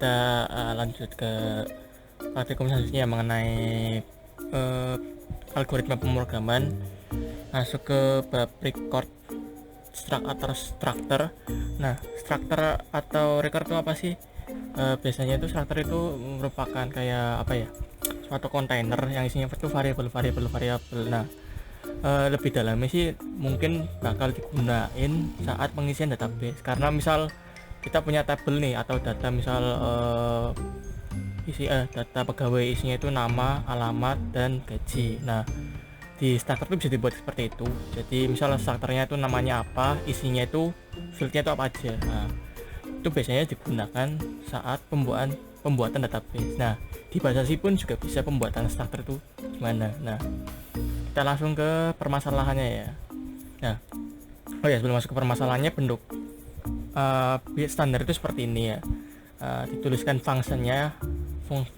kita lanjut ke praktikum selanjutnya mengenai algoritma pemrograman. Masuk ke bab record struct atau structure. Nah, structure atau record itu apa sih? Biasanya itu structure itu merupakan kayak apa ya, suatu kontainer yang isinya itu variabel. Nah, lebih dalamnya sih mungkin bakal digunain saat pengisian database, karena misal kita punya tabel nih atau data, misal data pegawai, isinya itu nama, alamat, dan gaji. Nah, di structure itu bisa dibuat seperti itu. Jadi misalnya strukturnya itu namanya apa, isinya itu fieldnya itu apa aja. Nah, itu biasanya digunakan saat pembuatan database. Nah, di bahasa C pun juga bisa pembuatan struktur itu gimana. Nah, kita langsung ke permasalahannya ya. Nah, sebelum masuk ke permasalahannya, bentuk standar itu seperti ini ya. Dituliskan functionnya,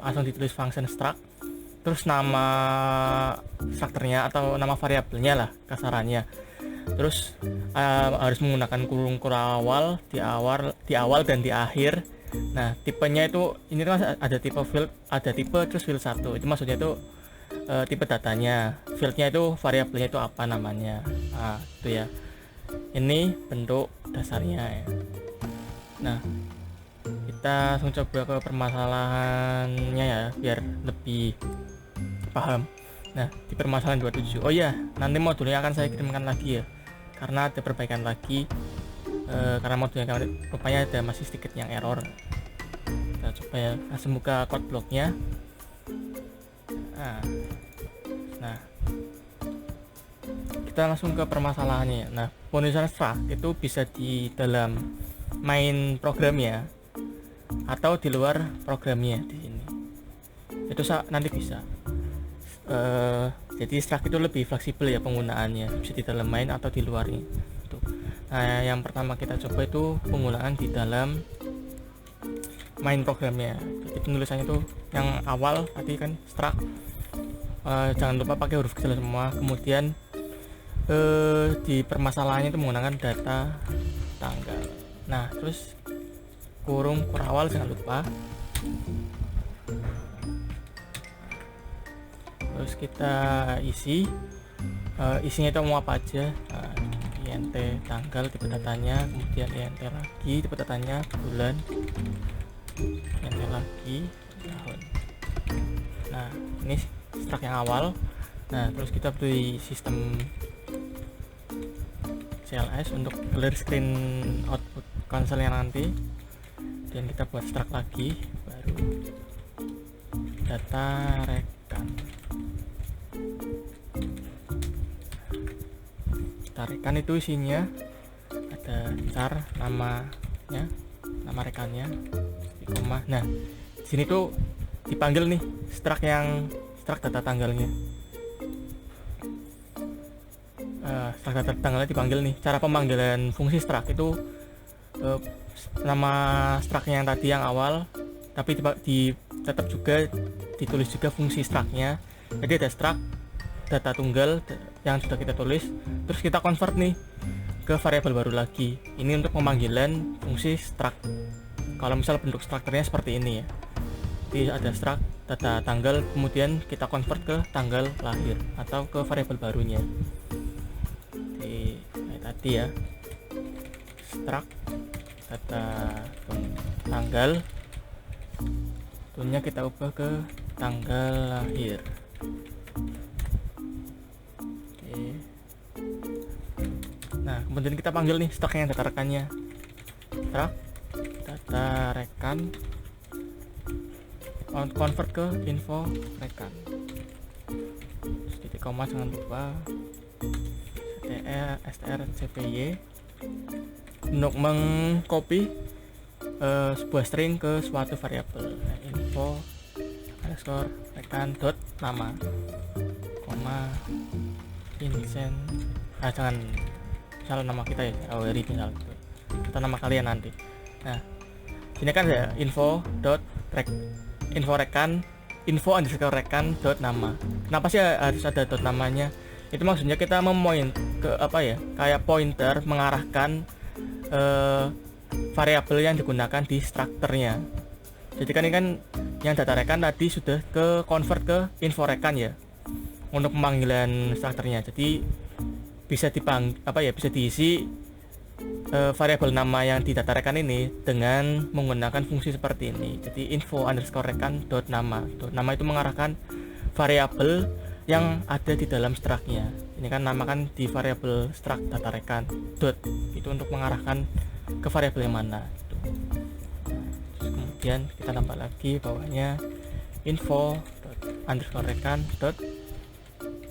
langsung ditulis function struct, terus nama strukturnya atau nama variabelnya lah kasarannya. Terus harus menggunakan kurung awal di awal dan di akhir. Nah, tipenya itu ini kan ada tipe field, ada tipe terus field 1. Itu maksudnya itu tipe datanya, fieldnya itu variabelnya itu apa namanya. Nah, itu ya. Ini bentuk dasarnya ya. Nah, kita langsung coba ke permasalahannya ya biar lebih paham. Nah, di permasalahan 27, oh ya, nanti modulnya akan saya kirimkan lagi ya, karena ada perbaikan lagi. Karena modulnya rupanya ada masih sedikit yang error. Kita coba ya, langsung buka code blocknya. Nah, kita langsung ke permasalahannya. Nah, penulisan struct itu bisa di dalam main programnya atau di luar programnya di sini. Itu nanti bisa. Jadi struct itu lebih fleksibel ya penggunaannya, bisa di dalam main atau di luarnya. Tuh. Nah, yang pertama kita coba itu penggunaan di dalam main programnya. Jadi penulisannya itu yang awal tadi kan struct, jangan lupa pakai huruf kecil semua. Kemudian di permasalahannya itu menggunakan data tanggal. Nah, terus kurung awal jangan lupa. Terus kita isinya itu mau apa aja. INT tanggal tipe datanya, kemudian INT lagi tipe datanya bulan, INT lagi tahun. Nah, ini struct yang awal. Nah, terus kita beri sistem CLS untuk clear screen output konsolnya nanti, dan kita buat struct lagi baru data rekan. Rekan itu isinya ada char, namanya, nama rekannya, di koma. Nah, di sini tuh dipanggil nih struct data tanggalnya. Struct data tanggalnya dipanggil nih. Cara pemanggilan fungsi struct itu nama structnya yang tadi yang awal, tapi tetap juga ditulis juga fungsi structnya. Jadi ada struct data tunggal yang sudah kita tulis, terus kita convert nih ke variabel baru lagi. Ini untuk pemanggilan fungsi struct. Kalau misal bentuk strukturnya seperti ini ya, jadi ada struct data tanggal, kemudian kita convert ke tanggal lahir atau ke variabel barunya. Jadi tadi ya, struct data tanggal, tentunya kita ubah ke tanggal lahir. Nah, kemudian kita panggil nih stoknya, data rekannya, struct data rekan, convert ke info rekan, terus titik koma jangan lupa, strcpy untuk mengcopy sebuah string ke suatu variabel. Nah, info underscore rekan dot nama, koma Vincent, jangan misalnya nama kita ya, Aweri misalnya, atau nama kalian nanti. Nah, sini kan ya info underscore rekan dot nama. Kenapa sih harus ada dot namanya? Itu maksudnya kita memoint ke apa ya, kayak pointer mengarahkan variabel yang digunakan di strukturnya. Jadi kan ini kan yang data rekan tadi sudah ke convert ke info rekan ya untuk pemanggilan strukturnya. Jadi bisa bisa diisi variabel nama yang di data rekan ini dengan menggunakan fungsi seperti ini. Jadi info underscore rekan dot nama. Nama itu mengarahkan variabel yang ada di dalam struknya. Ini kan nama kan di variabel struct data rekan dot itu untuk mengarahkan ke variabel yang mana gitu. Kemudian kita tambah lagi bawahnya info underscore rekan dot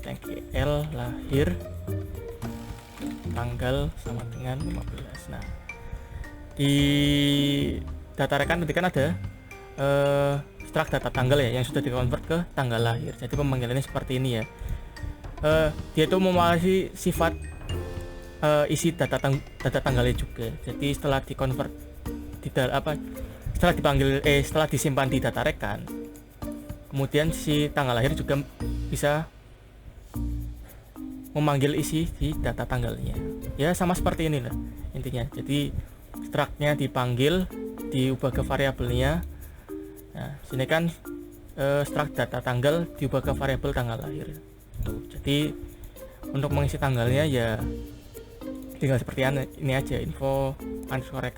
tanggal lahir tanggal sama dengan 15. Nah, di data rekan nanti kan ada struct data tanggal ya yang sudah dikonvert ke tanggal lahir. Jadi pemanggilannya seperti ini ya. Dia itu memiliki sifat isi data tanggalnya juga. Jadi setelah dikonvert setelah disimpan di data rekan, kemudian si tanggal lahir juga bisa memanggil isi di data tanggalnya. Ya sama seperti ini lah intinya. Jadi struct-nya dipanggil, diubah ke variabelnya. Nah, sini kan struct data tanggal diubah ke variabel tanggal lahir. Tuh. Jadi untuk mengisi tanggalnya ya tinggal seperti ini aja, info underscore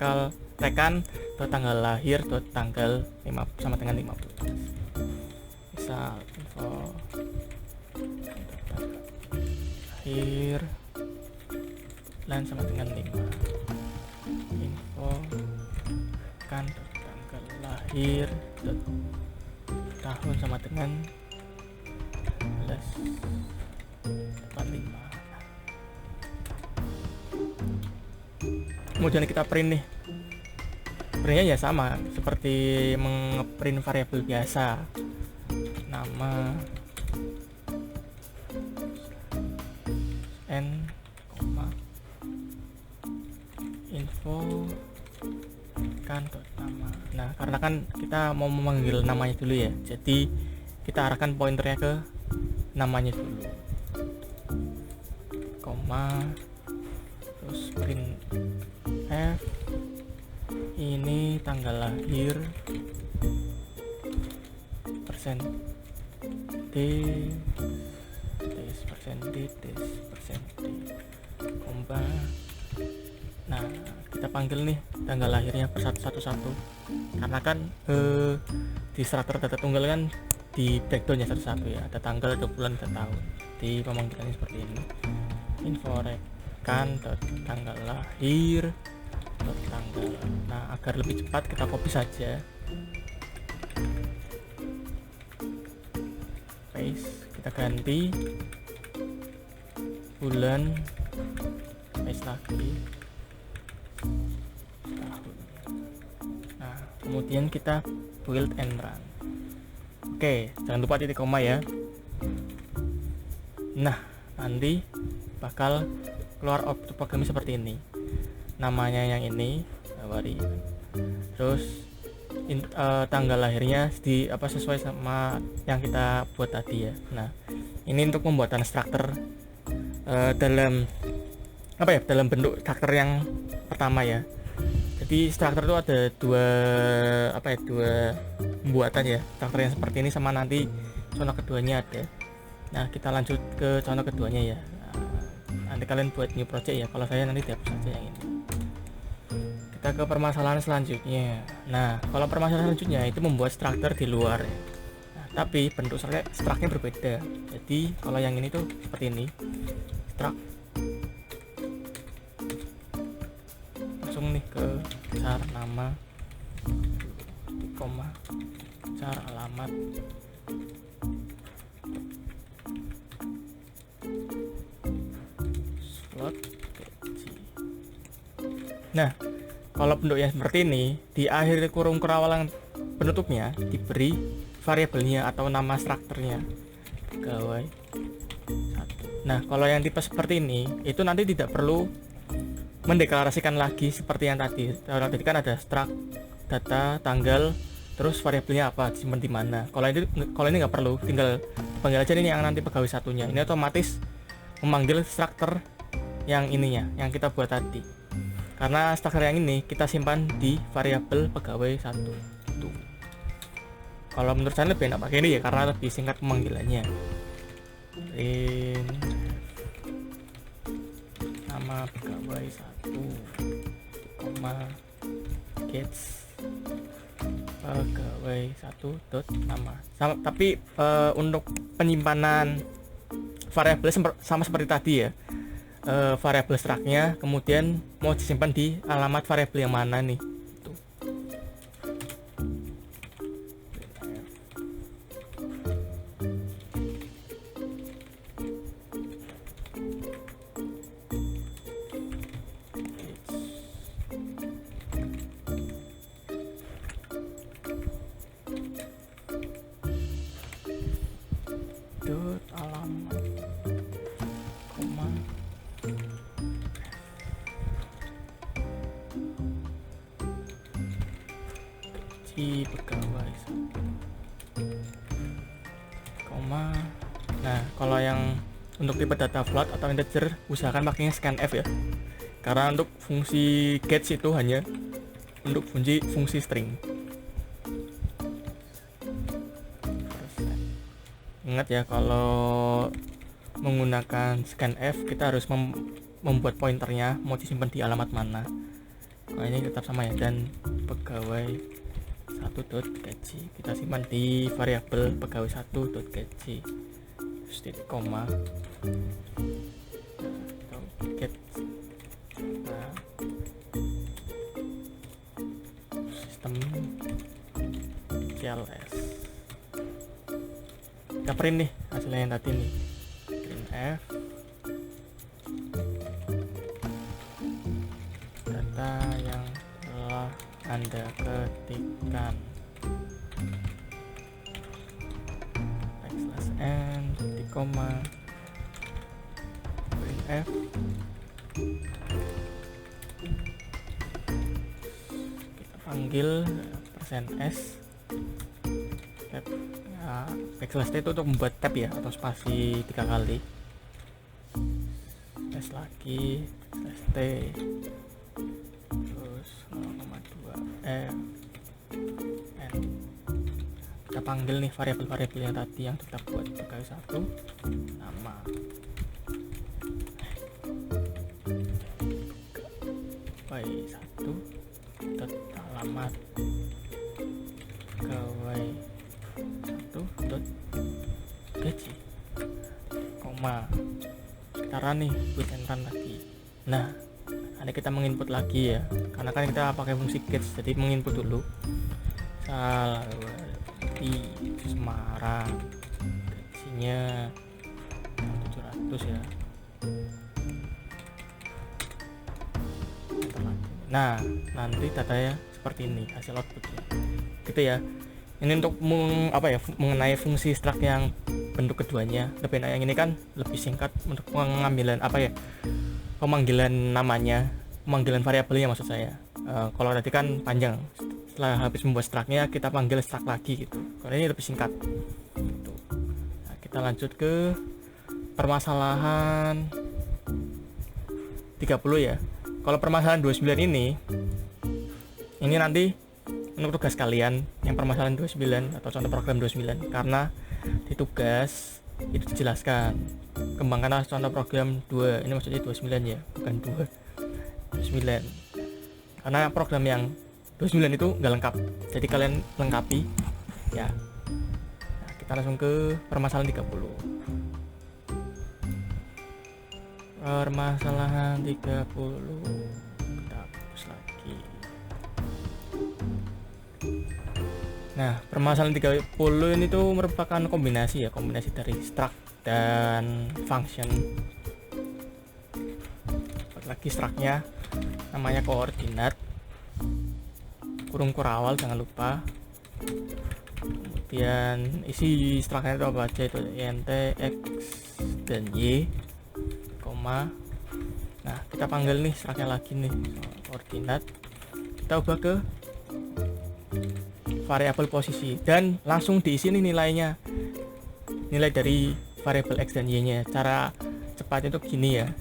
rekan tanggal lahir tanggal 5 sama dengan 15. Misal info lahir dan sama dengan 5, info kan tanggal lahir tahun sama dengan 1145. Kemudian kita print nih. Printnya ya sama seperti mengeprint variabel biasa, nama n, info kan nama. Nah, karena kan kita mau memanggil namanya dulu ya, jadi kita arahkan pointernya ke namanya dulu, koma, terus print f ini tanggal lahir persen d persen d persen d koma. Nah, kita panggil nih tanggal lahirnya per satu karena kan di struktur data tunggal kan di breakdown ya satu-satu ya, ada tanggal, ada bulan, ada tahun. Di pemanggilannya seperti ini, info rekan tanggal lahir tanggal. Nah, agar lebih cepat kita copy saja, paste, kita ganti bulan, paste lagi tahun. Nah, kemudian kita build and run. Oke, jangan lupa titik koma ya. Nah, nanti bakal keluar output programnya seperti ini. Namanya yang ini, terus tanggal lahirnya sesuai sama yang kita buat tadi ya. Nah, ini untuk pembuatan struktur dalam bentuk struktur yang pertama ya. Jadi struktur itu ada dua pembuatan ya, struktur yang seperti ini sama nanti contoh keduanya ada. Nah, kita lanjut ke contoh keduanya ya. Nanti kalian buat new project ya, kalau saya nanti dihapus saja yang ini. Kita ke permasalahan selanjutnya. Nah, kalau permasalahan selanjutnya itu membuat struktur di luar ya. Nah, tapi bentuk strukturnya berbeda. Jadi kalau yang ini tuh seperti ini, struct, langsung nih ke char nama, koma, char alamat, slot gaji. Nah, kalau bentuknya seperti ini, di akhir kurung kerawalan penutupnya diberi variabelnya atau nama strukturnya pegawai 1. Nah, kalau yang tipe seperti ini itu nanti tidak perlu mendeklarasikan lagi seperti yang tadi. Kalau tadi kan ada struct data tanggal, terus variabelnya apa, disimpan di mana. Kalau ini nggak perlu, tinggal panggil aja ini yang nanti pegawai satunya. Ini otomatis memanggil struktur yang ininya, yang kita buat tadi. Karena struktur yang ini kita simpan di variabel pegawai 1. Tuh. Kalau menurut saya lebih enak pakai ini ya, karena lebih singkat pemanggilannya. Print nama pegawai 1, koma gets pegawai 1 dot nama. Sama, tapi untuk penyimpanan variabel sama seperti tadi ya. Variabel struct-nya kemudian mau disimpan di alamat variabel yang mana nih. Dot alamat koma si pegawai 1 koma. Nah, kalau yang untuk tipe data float atau integer usahakan pakainya scanf ya, karena untuk fungsi gets itu hanya untuk fungsi string. Ingat ya, kalau menggunakan scanf kita harus membuat pointernya mau disimpan di alamat mana. Kalau ini tetap sama ya, dan pegawai 1.gaji kita simpan di variabel pegawai 1.gaji, terus titik koma atau get sistem CLS. Kita print nih hasilnya yang tadi nih, print f data yang telah Anda ketikkan \n titik koma print f kita panggil %s tab. Nah, backslash t itu untuk membuat tab ya, atau spasi 3 kali, slash lagi slash t, terus 0,2 f n. Kita panggil nih variabel-variabel yang tadi yang kita buat, pegawai 1 nama, pegawai 1 dot alamat pegawai 1 dot gaji koma. Kita run nih, build and run lagi. Nah, ada kita menginput lagi ya, karena kan kita pakai fungsi gets, jadi menginput dulu Salwati Semarang, gajinya 700 ya. Nah, nanti datanya seperti ini hasil outputnya gitu ya. Ini untuk mengenai fungsi struct yang bentuk keduanya. Lebih enak yang ini kan lebih singkat untuk pengambilan pemanggilan namanya, pemanggilan variabelnya maksud saya. Kalau tadi kan panjang, setelah habis membuat struct-nya kita panggil struct lagi gitu. Kalau ini lebih singkat gitu. Nah, kita lanjut ke permasalahan 30 ya. Kalau permasalahan 29 ini nanti untuk tugas kalian yang permasalahan 29 atau contoh program 29, karena di tugas itu dijelaskan kembangkanlah contoh program 2, ini maksudnya 29 ya, bukan 29, karena program yang 29 itu nggak lengkap, jadi kalian lengkapi ya. Nah, kita langsung ke permasalahan 30. Permasalahan 30 kita hapus lagi. Nah, permasalahan 30 ini tuh merupakan kombinasi dari struct dan function. Buat lagi struct-nya namanya koordinat, kurung kurawal jangan lupa. Kemudian isi struct-nya itu apa aja, itu int, x, dan y, koma. Nah, kita panggil nih struct-nya lagi nih, koordinat. Kita ubah ke variabel posisi dan langsung diisi nih nilainya, nilai dari variabel x dan y nya. Cara cepatnya tuh gini ya,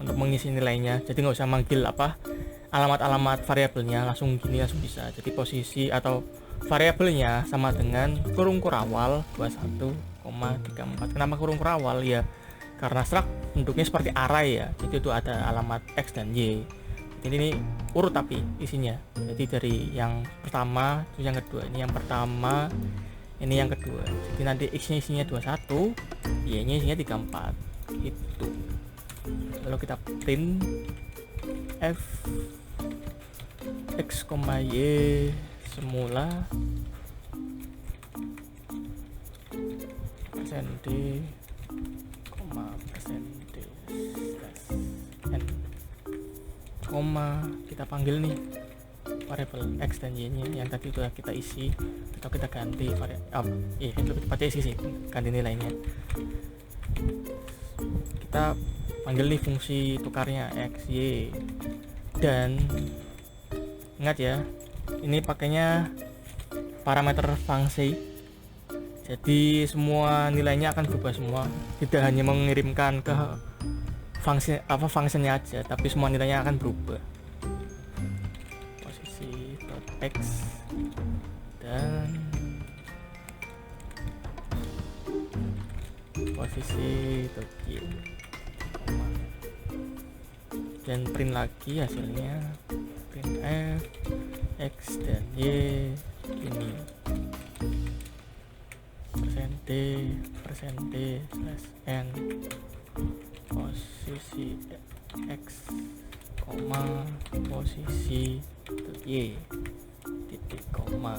untuk mengisi nilainya, jadi nggak usah manggil alamat-alamat variabelnya, langsung gini langsung bisa. Jadi posisi atau variabelnya sama dengan kurung kurawal 21,34. Kenapa kurung kurawal? Ya karena struct bentuknya seperti array ya, jadi itu ada alamat X dan Y. Jadi ini urut tapi isinya, jadi dari yang pertama terus yang kedua, ini yang pertama, ini yang kedua. Jadi nanti X nya isinya 21, Y nya isinya 34 itu. Lalu kita print f X, Y semula %d, %d slash n, kita panggil nih variabel X dan Y nya yang tadi sudah kita isi, atau kita ganti lebih tepatnya isi sih, ganti nilainya. Kita panggil nih fungsi tukarnya X, Y, dan ingat ya, ini pakainya parameter fungsi, jadi semua nilainya akan berubah semua, tidak hanya mengirimkan ke fungsinya aja, tapi semua nilainya akan berubah. Posisi .x dan posisi .y, dan print lagi hasilnya, print f X dan Y ini %d slash n, posisi X, posisi Y, titik koma.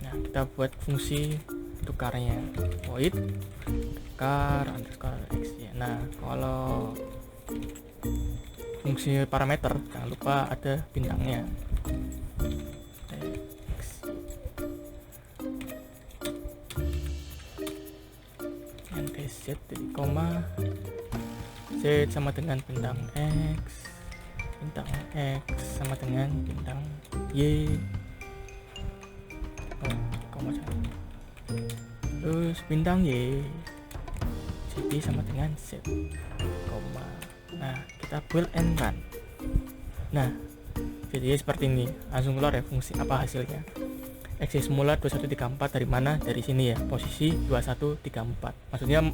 Nah, kita buat fungsi tukarnya, void tukar underscore X ya. Nah, kalau fungsi parameter jangan lupa ada bintangnya, X, z titik koma, z sama dengan bintang X, bintang X sama dengan bintang Y, koma satu, terus bintang Y jadi sama dengan z, koma. Nah, kita build and run. Nah, jadi seperti ini, langsung keluar ya fungsi apa hasilnya. X semula 2134 dari mana? Dari sini ya, posisi 2134. Maksudnya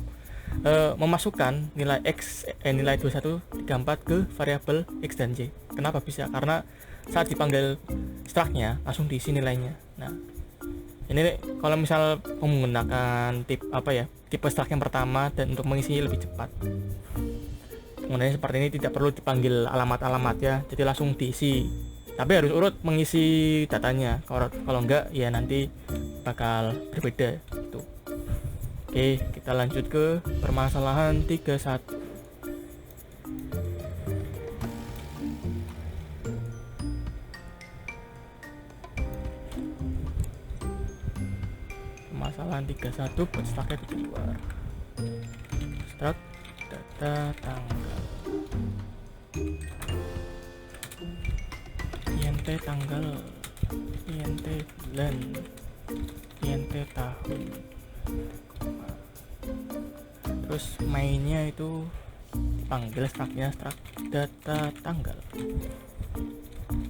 memasukkan nilai X nilai 2134 ke variabel X dan Y. Kenapa bisa? Karena saat dipanggil struct-nya langsung diisi nilainya. Nah, ini kalau misal menggunakan tipe struct yang pertama dan untuk mengisinya lebih cepat. Penggunaannya seperti ini, tidak perlu dipanggil alamat-alamat ya, jadi langsung diisi. Tapi harus urut mengisi datanya. Kalau enggak ya nanti bakal berbeda gitu. Oke, kita lanjut ke permasalahan 31. Permasalahan 31 buat struct di luar. Struct data tanggal, INT tanggal, INT bulan, INT tahun, terus mainnya itu panggil struct-nya struct data tanggal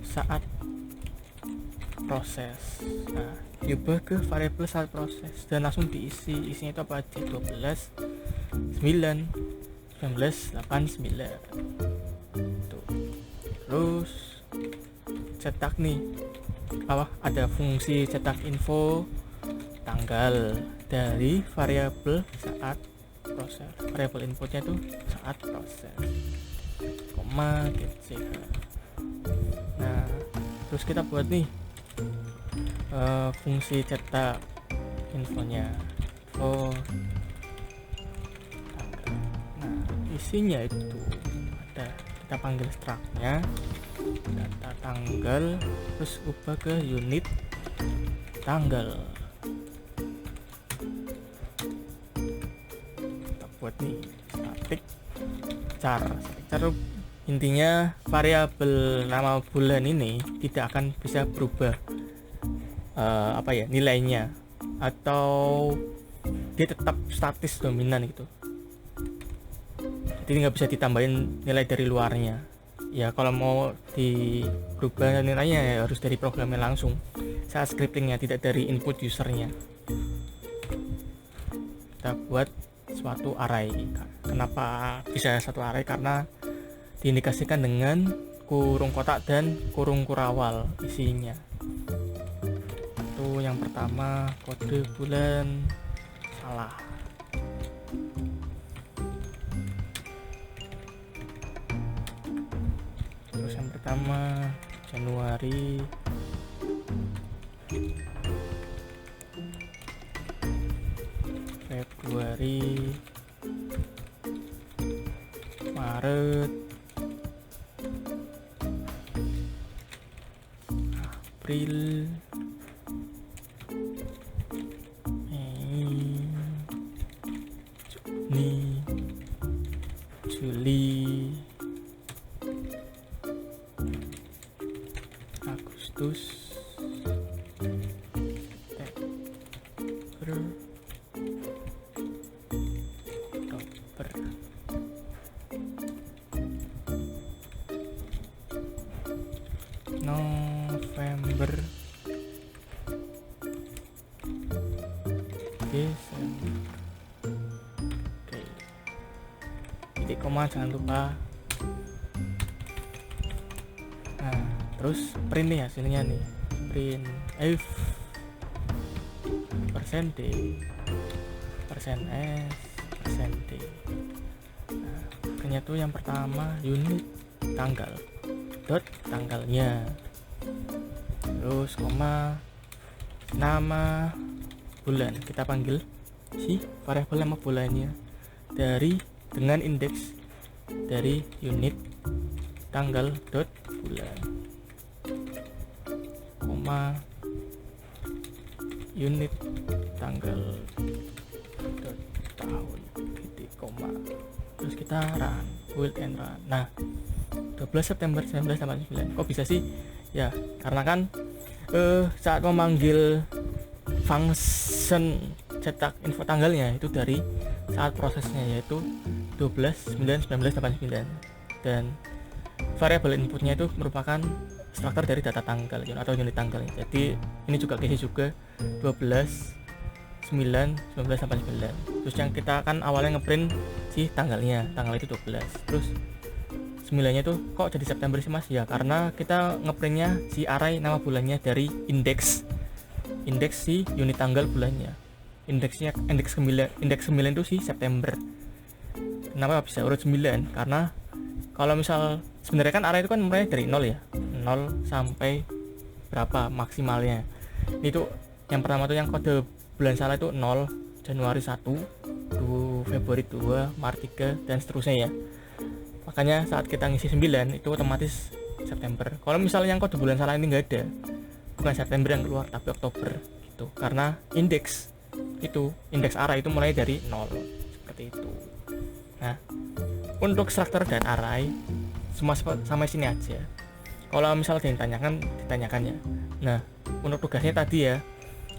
saat proses. Nah, diubah ke variabel saat proses dan langsung diisi. Isinya itu apa aja? 12, 9, 19, 8, 9 tuh. Terus cetak nih, ada fungsi cetak info tanggal dari variabel saat proses. Variabel inputnya tuh saat proses, koma get ch. Nah, terus kita buat nih fungsi cetak infonya, info tanggal. Nah, isinya itu ada, kita panggil struct-nya data tanggal, terus ubah ke unit tanggal. Kita buat nih static char. Intinya variabel nama bulan ini tidak akan bisa berubah nilainya, atau dia tetap statis dominan gitu. Jadi nggak bisa ditambahin nilai dari luarnya. Ya kalau mau dirubah nilainya ya harus dari programnya langsung. saat scriptingnya, tidak dari input usernya. Kita buat suatu array. Kenapa bisa satu array? Karena diindikasikan dengan kurung kotak dan kurung kurawal isinya. Itu yang pertama, kode bulan salah. Terus yang pertama Januari, Februari, Maret, April, Mei, Juni, Juli, Agustus, September, Oktober, November, Desember. Oke, titik koma jangan lupa. Nah, terus print nih hasilnya nih, print if %d, %s, %d. Nah, printnya tuh yang pertama unit tanggal, dot tanggalnya, terus koma nama bulan, kita panggil si variabel nama bulannya dari dengan indeks dari unit tanggal dot bulan, koma unit tanggal dot tahun, titik koma, terus kita run, build and run. Nah, 12 September 1989. Kok bisa sih? Ya, karena kan saat memanggil function cetak info tanggalnya itu dari saat prosesnya, yaitu 12/9/1989, dan variabel inputnya itu merupakan struktur dari data tanggal atau unit tanggalnya. Jadi ini juga case juga 12/9/1989. Terus yang kita kan awalnya ngeprint si tanggal itu 12, terus 9-nya tuh kok jadi September sih mas? Ya karena kita ngeprintnya si array nama bulannya dari indeks si unit tanggal bulannya. Indeks 9 itu si September. Kenapa bisa urut 9? Karena kalau misal sebenarnya kan array itu kan mulai dari 0 ya, 0 sampai berapa maksimalnya. Itu yang pertama tuh yang kode bulan salah itu 0, Januari 1, Februari 2, Maret 3, dan seterusnya ya. Makanya saat kita ngisi 9 itu otomatis September. Kalau misalnya yang kode bulan salah ini nggak ada, bukan September yang keluar tapi Oktober gitu, karena indeks array itu mulai dari 0 seperti itu. Nah, untuk struktur dan array semua sama sini aja. Kalau misalnya ditanyakan ya. Nah, untuk tugasnya tadi ya,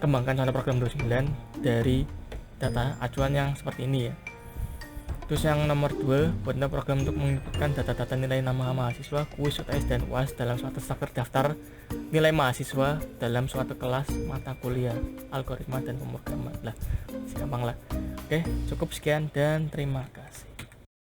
kembangkan contoh program 29 dari data acuan yang seperti ini ya. Terus yang nomor 2, buatlah program untuk menginputkan data-data nilai nama mahasiswa, kuis, UTS, dan UAS dalam suatu struktur daftar nilai mahasiswa dalam suatu kelas mata kuliah, algoritma dan pemrograman. Lah, gampang lah. Oke, cukup sekian dan terima kasih.